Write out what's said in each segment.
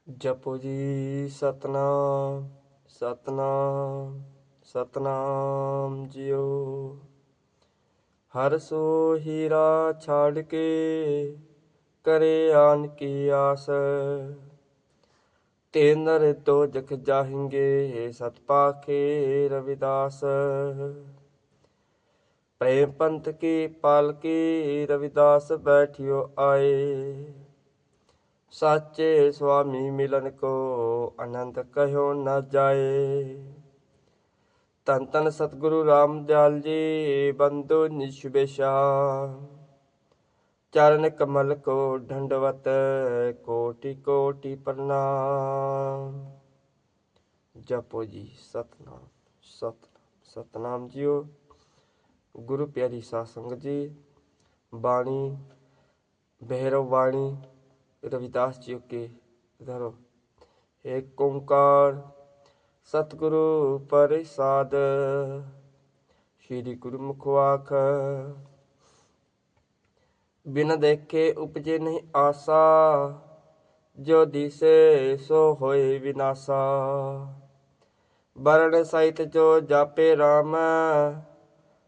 जपो जी सतनाम सतनाम सतनाम जियो। हर सो हीरा छाड़ के करे आन की आस। ते नर दो जख जाहेंगे सत पाखे रविदास। प्रेम पंथ की पालकी रविदास बैठियो आए। साचे स्वामी मिलन को आनंद कहो न जाए। तन तन सतगुरु रामदयाल जी बंधु निशुबेशा। चरण कमल को दंडवत कोटि कोटि प्रणाम। जपो जी सतनाम सतनाम सतनाम जियो। गुरु प्यारी साध संगत जी, वाणी भैरव वाणी रविदास जी के धरो। एक ओंकार सतगुरु प्रसाद। श्री गुरुमुख वाख बिन देखे उपजे नहीं आशा। जो दिसे सो होए विनाशा। वर्ण सहित जो जापे राम।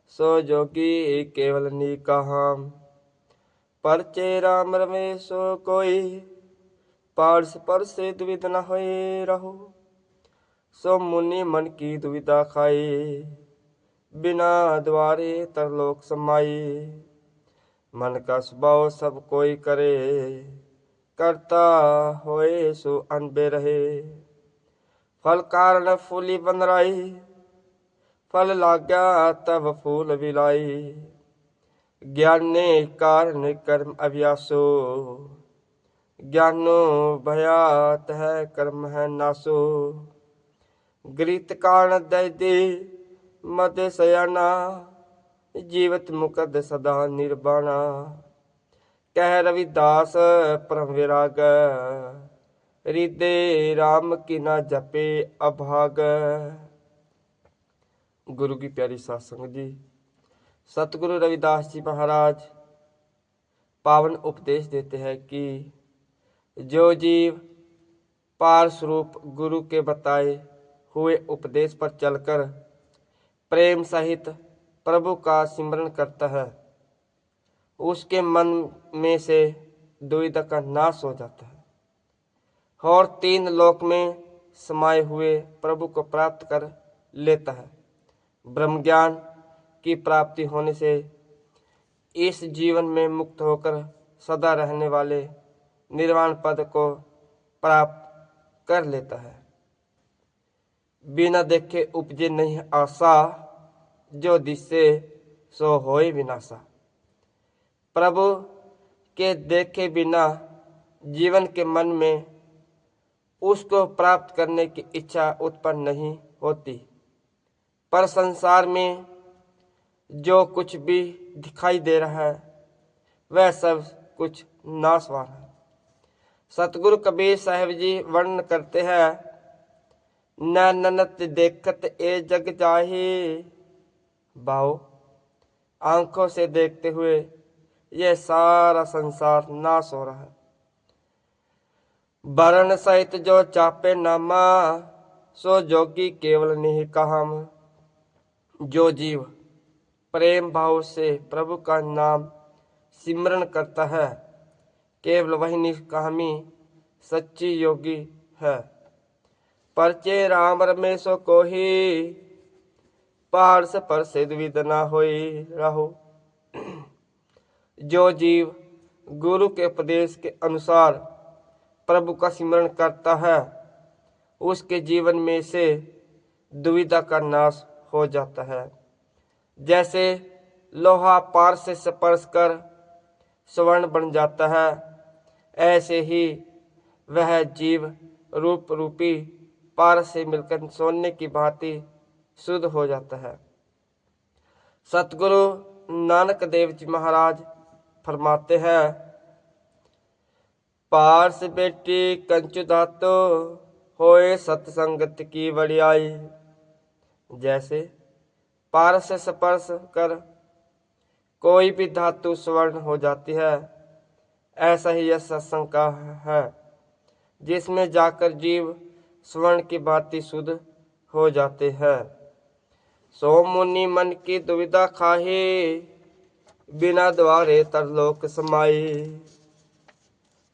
सो जोगी केवल निकाहाम। परचे राम रमेशो कोई। पारस पर से दुविधा न होए रहो। सो मुनि मन की दुविधा खाए। बिना द्वारे तरलोक समाये। मन का स्वभाव सब कोई करे। करता होए सो अनबे रहे। फल कारण फूली बंदराई। फल लाग्या तब फूल बिलाई। ज्ञाने कारण कर्म अभ्यासो। ज्ञानो भयात है कर्म है नासो। गृत कारण दैदे मद सयाना। जीवत मुकद सदा निर्वाणा। कह रविदास परम विराग। हृदय राम की ना जपे अभाग। गुरु की प्यारी साध संगत जी, सतगुरु रविदास जी महाराज पावन उपदेश देते हैं कि जो जीव पार स्वरूप गुरु के बताए हुए उपदेश पर चलकर प्रेम सहित प्रभु का सिमरन करता है, उसके मन में से दुविधा का नाश हो जाता है और तीन लोक में समाये हुए प्रभु को प्राप्त कर लेता है। ब्रह्म ज्ञान की प्राप्ति होने से इस जीवन में मुक्त होकर सदा रहने वाले निर्वाण पद को प्राप्त कर लेता है। बिना देखे उपजे नहीं आशा। जो दिसे सो होए विनाशा। प्रभु के देखे बिना जीवन के मन में उसको प्राप्त करने की इच्छा उत्पन्न नहीं होती। पर संसार में जो कुछ भी दिखाई दे रहा है वह सब कुछ नाशवान है। सतगुरु कबीर साहिब जी वर्णन करते हैं, न ननत देखत ए जग जाही। बाओ आंखों से देखते हुए यह सारा संसार नाश हो रहा है। वर्ण सहित जो चापे नामा। सो जोगी केवल नहीं कहम। जो जीव प्रेम भाव से प्रभु का नाम सिमरन करता है, केवल वही निष्कामी सच्ची योगी है। परचे राम रमेशो को ही। पारस पर से द्विधा न होई रहो। जो जीव गुरु के उपदेश के अनुसार प्रभु का सिमरन करता है, उसके जीवन में से दुविधा का नाश हो जाता है। जैसे लोहा पार से स्पर्श कर स्वर्ण बन जाता है, ऐसे ही वह जीव रूप रूपी पार से मिलकर सोने की भांति शुद्ध हो जाता है। सतगुरु नानक देव जी महाराज फरमाते हैं, पारस बेटी कंचु धातो होए सत्संगत की बड़ियाई। जैसे पारस से स्पर्श कर कोई भी धातु स्वर्ण हो जाती है, ऐसा ही यह सत्संग का है। जिसमें जाकर जीव स्वर्ण की भांति शुद्ध हो जाते हैं। सो मुनि मन की दुविधा खाहे, बिना द्वारे तरलोक समाये।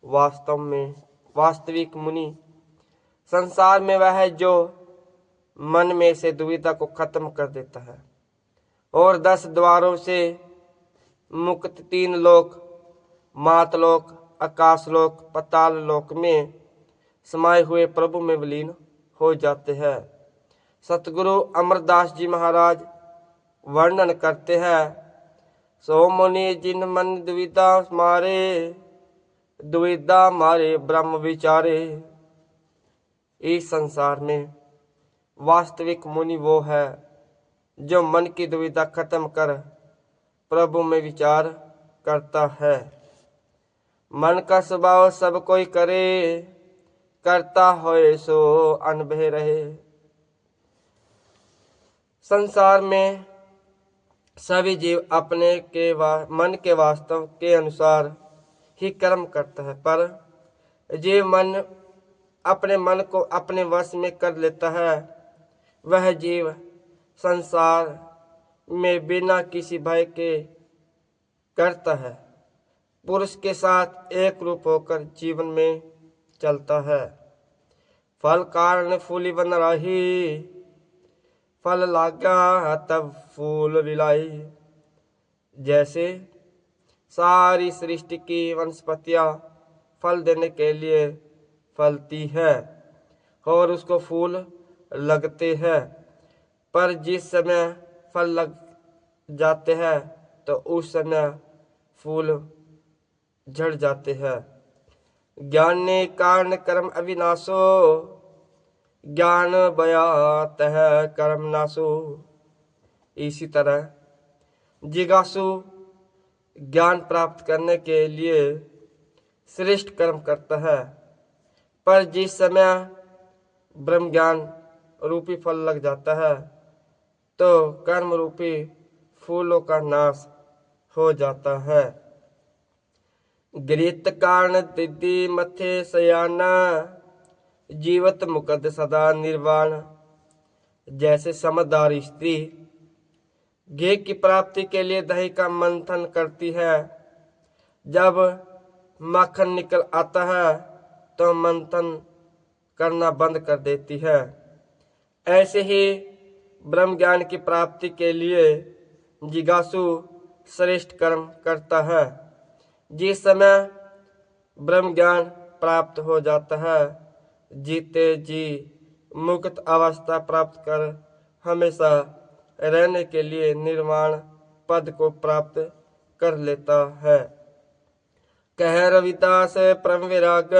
वास्तव में वास्तविक मुनि संसार में वह है जो मन में से दुविधा को खत्म कर देता है और 10 द्वारों से मुक्त 3 लोक, मातलोक, आकाशलोक, पाताल लोक में समाये हुए प्रभु में विलीन हो जाते हैं। सतगुरु अमरदास जी महाराज वर्णन करते हैं, सो मुनि जिन मन दुविधा मारे, दुविधा मारे ब्रह्म विचारे। इस संसार में वास्तविक मुनि वो है जो मन की दुविधा खत्म कर प्रभु में विचार करता है। मन का स्वभाव सब कोई करे, करता होए सो अनभय रहे। संसार में सभी जीव अपने के मन के वास्तव के अनुसार ही कर्म करता है, पर जीव मन अपने मन को अपने वश में कर लेता है, वह जीव संसार में बिना किसी भय के करता है, पुरुष के साथ एक रूप होकर जीवन में चलता है। फल कारण फूली बन रही, फल लागा तब फूल विलाई। जैसे सारी सृष्टि की वनस्पतियां फल देने के लिए फलती है और उसको फूल लगते हैं, पर जिस समय फल लग जाते हैं तो उस समय फूल झड़ जाते हैं। ज्ञान ने कारण कर्म अविनाशो, ज्ञान बयात है कर्म नाशो। इसी तरह जिज्ञासु ज्ञान प्राप्त करने के लिए श्रेष्ठ कर्म करता है, पर जिस समय ब्रह्म ज्ञान रूपी फल लग जाता है तो कर्म रूपी फूलों का नाश हो जाता है। गृत कारण दिद्धि मथे सयाना, जीवत मुकद सदा निर्वाण। जैसे समझदार स्त्री घी की प्राप्ति के लिए दही का मंथन करती है, जब माखन निकल आता है तो मंथन करना बंद कर देती है। ऐसे ही ब्रह्म ज्ञान की प्राप्ति के लिए जिज्ञासु श्रेष्ठ कर्म करता है। जिस समय ब्रह्म ज्ञान प्राप्त हो जाता है, जीते जी मुक्त अवस्था प्राप्त कर हमेशा रहने के लिए निर्वाण पद को प्राप्त कर लेता है। कह रविदास परम विराग,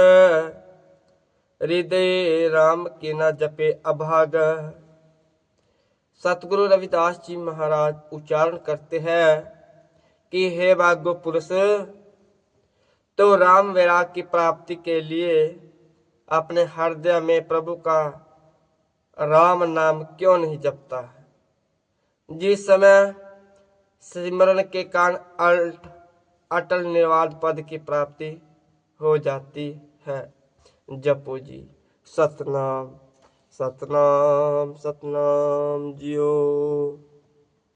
हृदय राम की न जपे अभाग। सतगुरु रविदास जी महाराज उच्चारण करते हैं कि हे भाग्य पुरुष, तो राम वैराग की प्राप्ति के लिए अपने हृदय में प्रभु का राम नाम क्यों नहीं जपता है। जिस समय सिमरन के कारण अटल निर्वाण पद की प्राप्ति हो जाती है। जपो जी सतनाम सतनाम सतनाम जियो।